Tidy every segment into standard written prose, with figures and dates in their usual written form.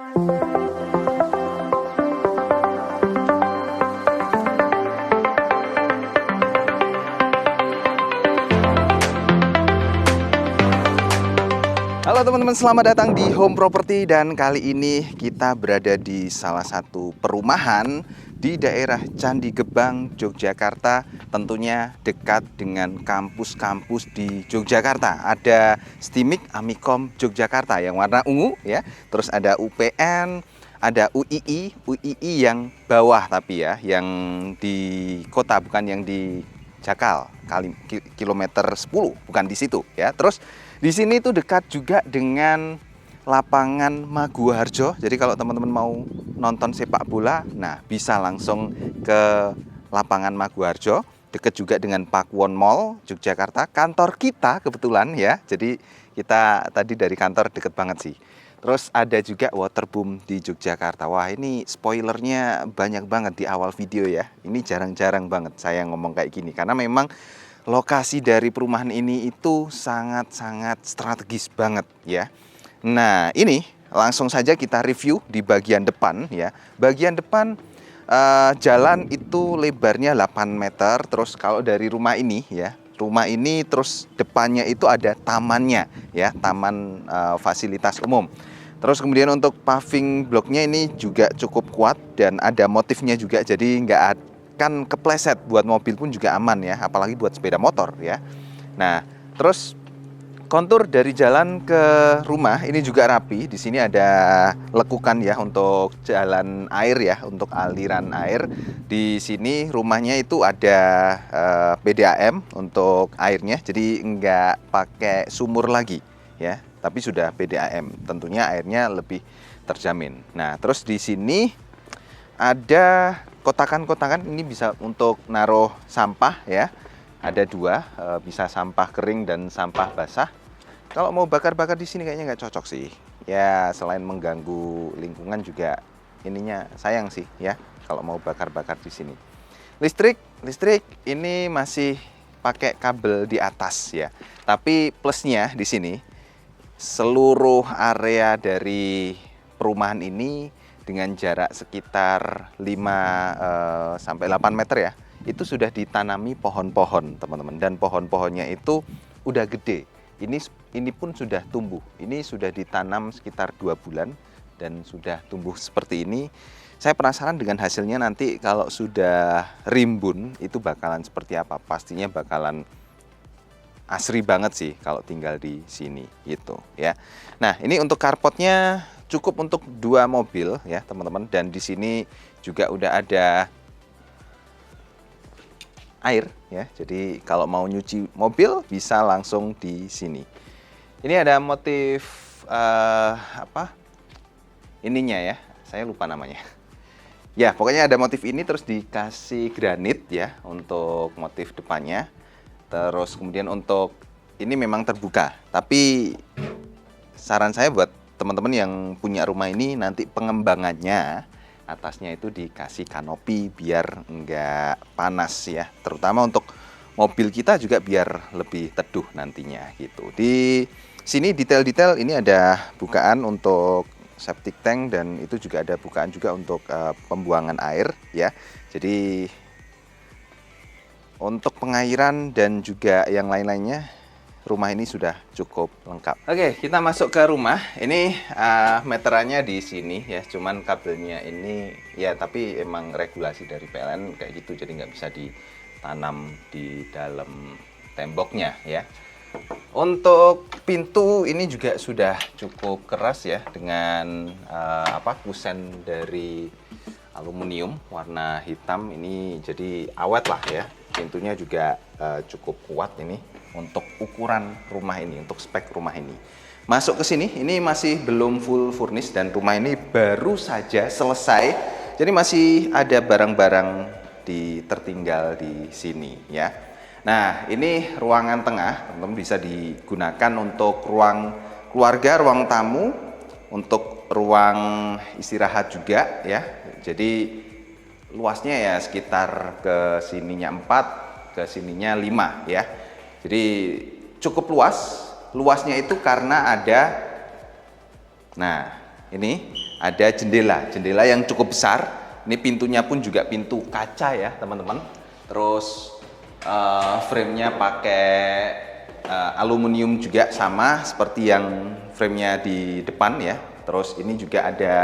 Halo teman-teman, selamat datang di Home Property, dan kali ini kita berada di salah satu perumahan di daerah Candi Gebang, Yogyakarta, tentunya dekat dengan kampus-kampus di Yogyakarta. Ada STIMIK Amikom Yogyakarta yang warna ungu ya, terus ada UPN, ada UII yang bawah tapi ya, yang di kota bukan yang di Jakal, kilometer 10, bukan di situ ya. Terus di sini tuh dekat juga dengan lapangan Maguwoharjo. Jadi kalau teman-teman mau nonton sepak bola, nah bisa langsung ke lapangan Maguwoharjo. Dekat juga dengan Pakuwon Mall Yogyakarta. Kantor kita kebetulan ya. Jadi kita tadi dari kantor deket banget sih. Terus ada juga waterboom di Yogyakarta. Wah, ini spoilernya banyak banget di awal video ya. Ini jarang-jarang banget saya ngomong kayak gini, karena memang lokasi dari perumahan ini itu sangat-sangat strategis banget ya. Nah, ini langsung saja kita review di bagian depan ya. Bagian depan jalan itu lebarnya 8 meter. Terus kalau dari rumah ini ya, rumah ini terus depannya itu ada tamannya ya, taman fasilitas umum. Terus kemudian untuk paving bloknya ini juga cukup kuat dan ada motifnya juga, jadi nggak akan kepleset, buat mobil pun juga aman ya, apalagi buat sepeda motor ya. Nah, terus kontur dari jalan ke rumah ini juga rapi. Di sini ada lekukan ya untuk jalan air ya, untuk aliran air. Di sini rumahnya itu ada PDAM untuk airnya, jadi nggak pakai sumur lagi ya, tapi sudah PDAM. Tentunya airnya lebih terjamin. Nah, terus di sini ada kotakan-kotakan, ini bisa untuk naruh sampah ya. Ada dua, bisa sampah kering dan sampah basah. Kalau mau bakar-bakar di sini kayaknya nggak cocok sih. Ya, selain mengganggu lingkungan juga ininya sayang sih ya kalau mau bakar-bakar di sini. Listrik ini masih pakai kabel di atas ya. Tapi plusnya di sini, seluruh area dari perumahan ini dengan jarak sekitar 5 sampai 8 meter ya, itu sudah ditanami pohon-pohon teman-teman, dan pohon-pohonnya itu udah gede. Ini pun sudah tumbuh. Ini sudah ditanam sekitar 2 bulan dan sudah tumbuh seperti ini. Saya penasaran dengan hasilnya nanti kalau sudah rimbun itu bakalan seperti apa. Pastinya bakalan asri banget sih kalau tinggal di sini gitu ya. Nah, ini untuk carportnya cukup untuk 2 mobil ya teman-teman, dan di sini juga udah ada air ya. Jadi kalau mau nyuci mobil bisa langsung di sini. Ini ada motif apa? Ininya ya. Saya lupa namanya. Ya, pokoknya ada motif ini, terus dikasih granit ya untuk motif depannya. Terus kemudian untuk ini memang terbuka, tapi saran saya buat teman-teman yang punya rumah ini, nanti pengembangannya atasnya itu dikasih kanopi biar enggak panas ya, terutama untuk mobil kita juga biar lebih teduh nantinya gitu. Di sini detail-detail ini ada bukaan untuk septic tank, dan itu juga ada bukaan juga untuk pembuangan air ya. Jadi untuk pengairan dan juga yang lain-lainnya, rumah ini sudah cukup lengkap. Oke, kita masuk ke rumah. Ini meterannya di sini ya, cuman kabelnya ini ya, tapi emang regulasi dari PLN kayak gitu, jadi nggak bisa ditanam di dalam temboknya ya. Untuk pintu ini juga sudah cukup keras ya, dengan kusen dari aluminium warna hitam ini, jadi awet lah ya. Pintunya juga cukup kuat ini untuk ukuran rumah ini, untuk spek rumah ini. Masuk ke sini, ini masih belum full furnish dan rumah ini baru saja selesai. Jadi masih ada barang-barang tertinggal di sini ya. Nah, ini ruangan tengah, teman-teman, bisa digunakan untuk ruang keluarga, ruang tamu, untuk ruang istirahat juga ya. Jadi luasnya ya sekitar ke sininya 4, ke sininya 5 ya. Jadi cukup luas. Luasnya itu karena ada, nah ini ada jendela yang cukup besar. Ini pintunya pun juga pintu kaca ya teman-teman. Terus frame-nya pakai aluminium juga, sama seperti yang frame-nya di depan ya. Terus ini juga ada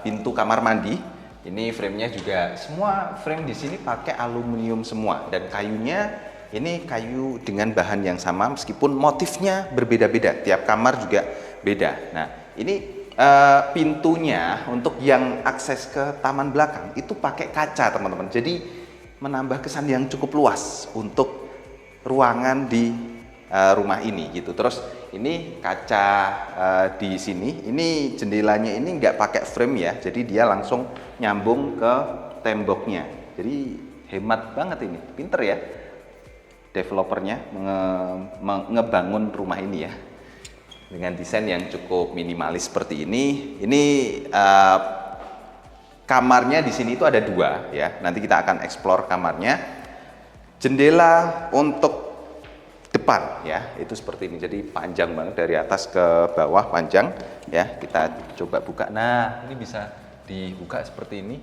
pintu kamar mandi. Ini frame-nya juga, semua frame di sini pakai aluminium semua, dan kayunya ini kayu dengan bahan yang sama meskipun motifnya berbeda-beda. Tiap kamar juga beda. Nah, ini pintunya untuk yang akses ke taman belakang itu pakai kaca teman-teman. Jadi menambah kesan yang cukup luas untuk ruangan di rumah ini gitu. Terus ini kaca di sini, ini jendelanya ini nggak pakai frame ya, jadi dia langsung nyambung ke temboknya. Jadi hemat banget ini, pinter ya developernya ngebangun rumah ini ya dengan desain yang cukup minimalis seperti ini. Ini kamarnya di sini itu ada 2 ya. Nanti kita akan explore kamarnya. Jendela untuk depan ya, itu seperti ini. Jadi panjang banget dari atas ke bawah, panjang ya. Kita coba buka. Nah, ini bisa dibuka seperti ini.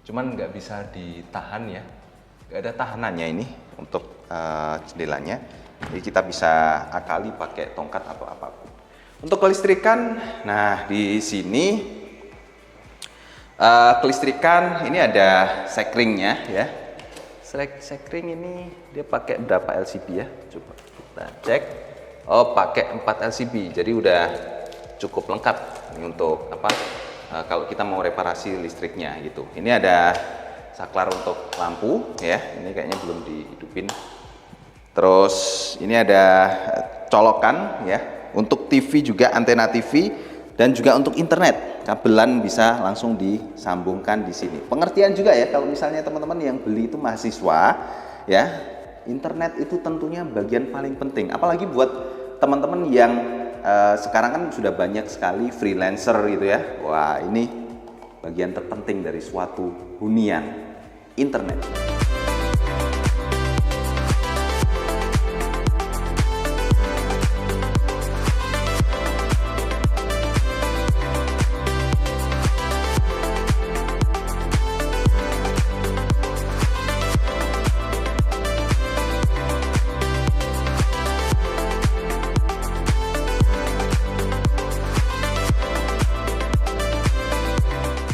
Cuman nggak bisa ditahan ya. Nggak ada tahanannya ini untuk jendelanya. Jadi kita bisa akali pakai tongkat atau apapun. Untuk kelistrikan, nah di sini kelistrikan ini ada sekringnya ya. Sekring ini dia pakai berapa LCB ya? Coba kita cek. Oh, pakai 4 LCB. Jadi udah cukup lengkap ini untuk apa? Kalau kita mau reparasi listriknya gitu. Ini ada saklar untuk lampu ya. Ini kayaknya belum dihidupin. Terus ini ada colokan ya. Untuk TV juga, antena TV, dan juga untuk internet, kabelan bisa langsung disambungkan di sini. Pengertian juga ya, kalau misalnya teman-teman yang beli itu mahasiswa, ya, internet itu tentunya bagian paling penting. Apalagi buat teman-teman yang sekarang kan sudah banyak sekali freelancer gitu ya. Wah, ini bagian terpenting dari suatu hunian, internet.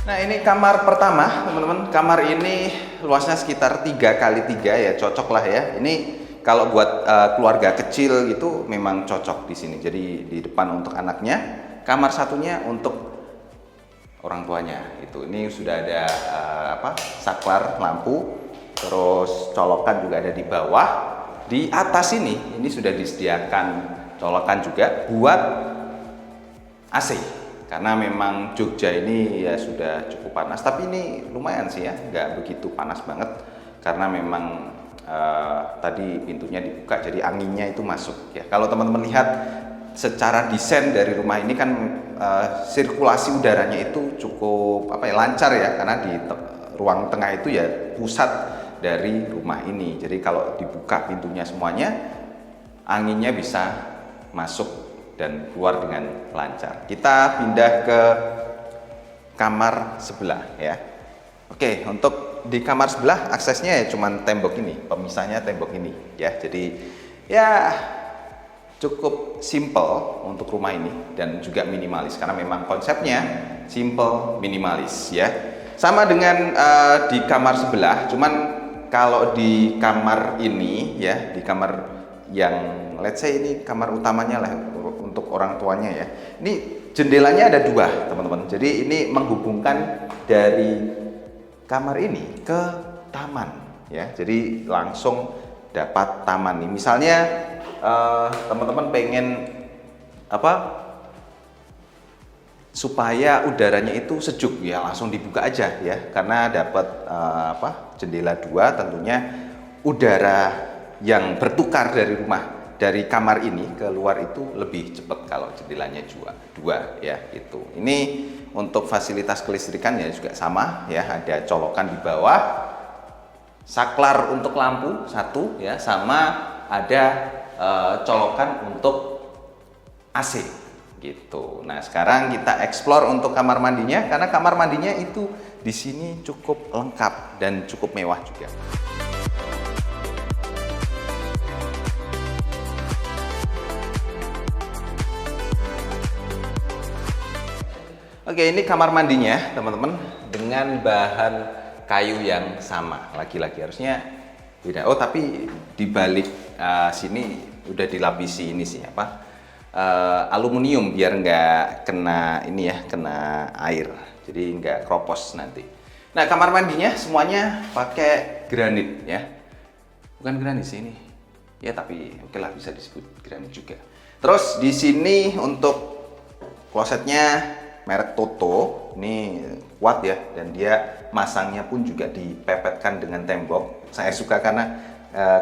Nah, ini kamar pertama, teman-teman. Kamar ini luasnya sekitar 3x3 ya, cocok lah ya. Ini kalau buat keluarga kecil gitu memang cocok di sini. Jadi di depan untuk anaknya, kamar satunya untuk orang tuanya. Itu. Ini sudah ada saklar lampu, terus colokan juga ada di bawah. Di atas ini sudah disediakan colokan juga buat AC. Karena memang Jogja ini ya sudah cukup panas, tapi ini lumayan sih ya, nggak begitu panas banget karena memang tadi pintunya dibuka jadi anginnya itu masuk ya. Kalau teman-teman lihat secara desain dari rumah ini kan sirkulasi udaranya itu cukup lancar ya, karena di ruang tengah itu ya pusat dari rumah ini. Jadi kalau dibuka pintunya semuanya, anginnya bisa masuk dan keluar dengan lancar. Kita pindah ke kamar sebelah ya. Oke, untuk di kamar sebelah aksesnya ya cuman tembok ini, pemisahnya tembok ini ya. Jadi ya cukup simple untuk rumah ini dan juga minimalis karena memang konsepnya simple minimalis ya. Sama dengan di kamar sebelah, cuman kalau di kamar ini ya, di kamar yang let's say ini kamar utamanya lah untuk orang tuanya ya. Ini jendelanya ada 2 teman-teman. Jadi ini menghubungkan dari kamar ini ke taman ya. Jadi langsung dapat taman nih. Misalnya teman-teman pengen supaya udaranya itu sejuk ya, langsung dibuka aja ya. Karena dapat jendela 2, tentunya udara yang bertukar dari rumah, dari kamar ini ke luar itu lebih cepat kalau jendelanya 2 ya gitu. Ini untuk fasilitas kelistrikan ya juga sama ya, ada colokan di bawah, saklar untuk lampu 1 ya, sama ada colokan untuk AC gitu. Nah, sekarang kita explore untuk kamar mandinya karena kamar mandinya itu di sini cukup lengkap dan cukup mewah juga. Oke, ini kamar mandinya, teman-teman, dengan bahan kayu yang sama. Lagi-lagi harusnya beda. Oh, tapi di balik sini udah dilapisi ini sih apa? Aluminium biar nggak kena ini ya, kena air. Jadi nggak kropos nanti. Nah, kamar mandinya semuanya pakai granit ya. Bukan granit sih ini. Ya, tapi oke lah bisa disebut granit juga. Terus di sini untuk klosetnya merek Toto, ini kuat ya, dan dia masangnya pun juga dipepetkan dengan tembok. Saya suka karena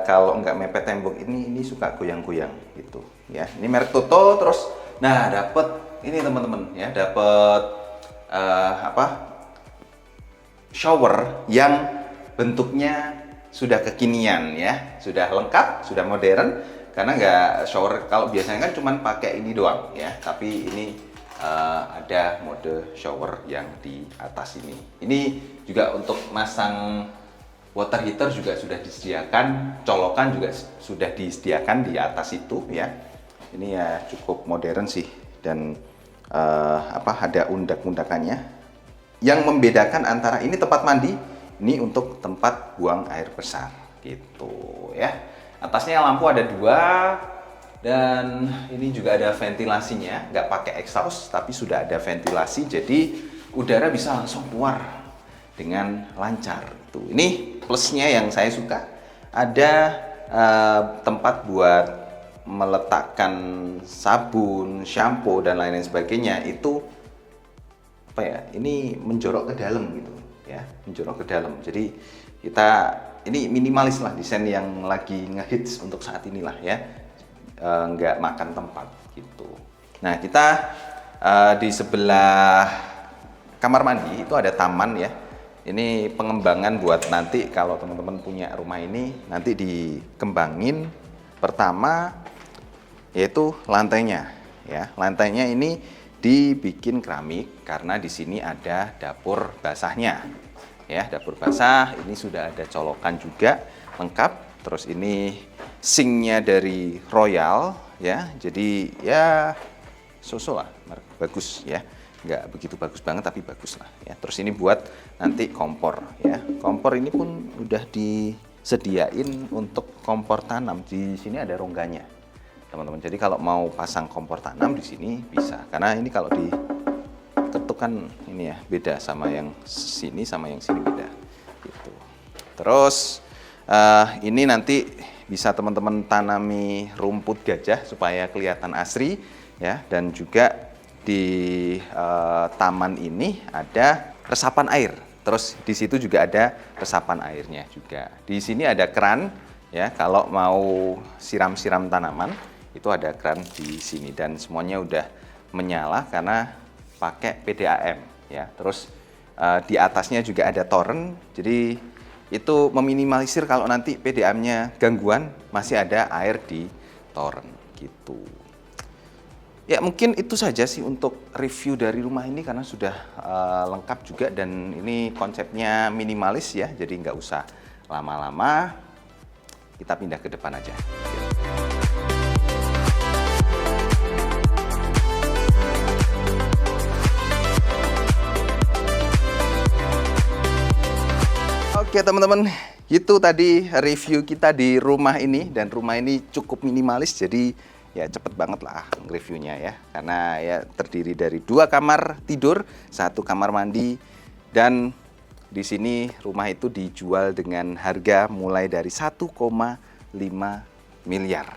kalau nggak mepet tembok ini suka goyang-goyang gitu ya. Ini merek Toto. Terus nah dapat ini teman-teman ya, dapat shower yang bentuknya sudah kekinian ya, sudah lengkap, sudah modern. Karena nggak shower kalau biasanya kan cuman pakai ini doang ya, tapi ini ada mode shower yang di atas ini. Ini juga untuk masang water heater juga sudah disediakan, colokan juga sudah disediakan di atas itu ya. Ini ya cukup modern sih dan ada undak-undakannya. Yang membedakan antara ini tempat mandi, ini untuk tempat buang air besar gitu ya. Atasnya lampu ada 2. Dan ini juga ada ventilasinya, nggak pakai exhaust tapi sudah ada ventilasi, jadi udara bisa langsung keluar dengan lancar. Tuh, ini plusnya yang saya suka. Ada tempat buat meletakkan sabun, shampoo dan lain-lain sebagainya. Itu apa ya? Ini menjorok ke dalam gitu ya, menjorok ke dalam. Jadi kita ini minimalis lah, desain yang lagi ngehits untuk saat inilah ya. Nggak makan tempat gitu. Nah, kita di sebelah kamar mandi itu ada taman ya. Ini pengembangan buat nanti kalau teman-teman punya rumah ini nanti dikembangin. Pertama yaitu lantainya ya. Lantainya ini dibikin keramik karena di sini ada dapur basahnya. Ya, dapur basah ini sudah ada colokan juga lengkap. Terus ini sinknya dari Royal ya, jadi ya so-so lah, bagus ya, nggak begitu bagus banget tapi bagus lah ya. Terus ini buat nanti kompor ya, kompor ini pun udah disediain untuk kompor tanam. Di sini ada rongganya teman-teman, jadi kalau mau pasang kompor tanam di sini bisa, karena ini kalau diketuk kan ini ya beda, sama yang sini sama yang sini beda gitu. Terus ini nanti bisa teman-teman tanami rumput gajah supaya kelihatan asri ya, dan juga di taman ini ada resapan air. Terus di situ juga ada resapan airnya juga. Di sini ada keran ya, kalau mau siram-siram tanaman itu ada keran di sini, dan semuanya udah menyala karena pakai PDAM ya. Terus di atasnya juga ada toren, jadi itu meminimalisir kalau nanti PDAM-nya gangguan, masih ada air di toren gitu. Ya mungkin itu saja sih untuk review dari rumah ini karena sudah lengkap juga, dan ini konsepnya minimalis ya, jadi nggak usah lama-lama, kita pindah ke depan aja. Oke teman-teman, itu tadi review kita di rumah ini, dan rumah ini cukup minimalis, jadi ya cepet banget lah reviewnya ya, karena ya terdiri dari 2 kamar tidur, 1 kamar mandi, dan di sini rumah itu dijual dengan harga mulai dari 1,5 miliar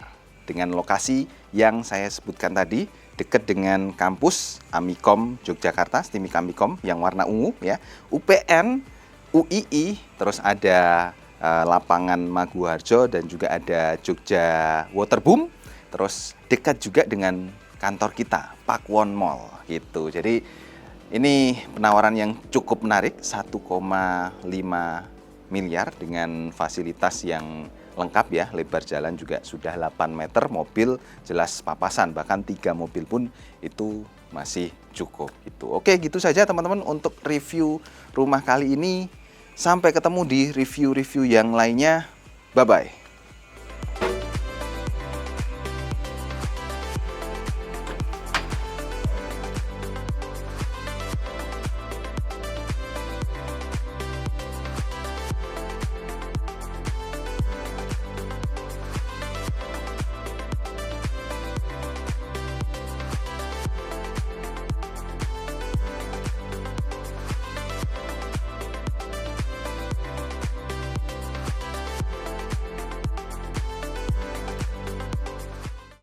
dengan lokasi yang saya sebutkan tadi, dekat dengan kampus Amikom Yogyakarta, STIMIK Amikom yang warna ungu ya, UPN, UII, terus ada lapangan Maguwarjo, dan juga ada Jogja Waterboom, terus dekat juga dengan kantor kita, Pakuwon Mall gitu. Jadi ini penawaran yang cukup menarik, 1,5 miliar dengan fasilitas yang lengkap ya, lebar jalan juga sudah 8 meter, mobil jelas papasan, bahkan 3 mobil pun itu masih cukup gitu. Oke, gitu saja teman-teman untuk review rumah kali ini. Sampai ketemu di review-review yang lainnya. Bye-bye.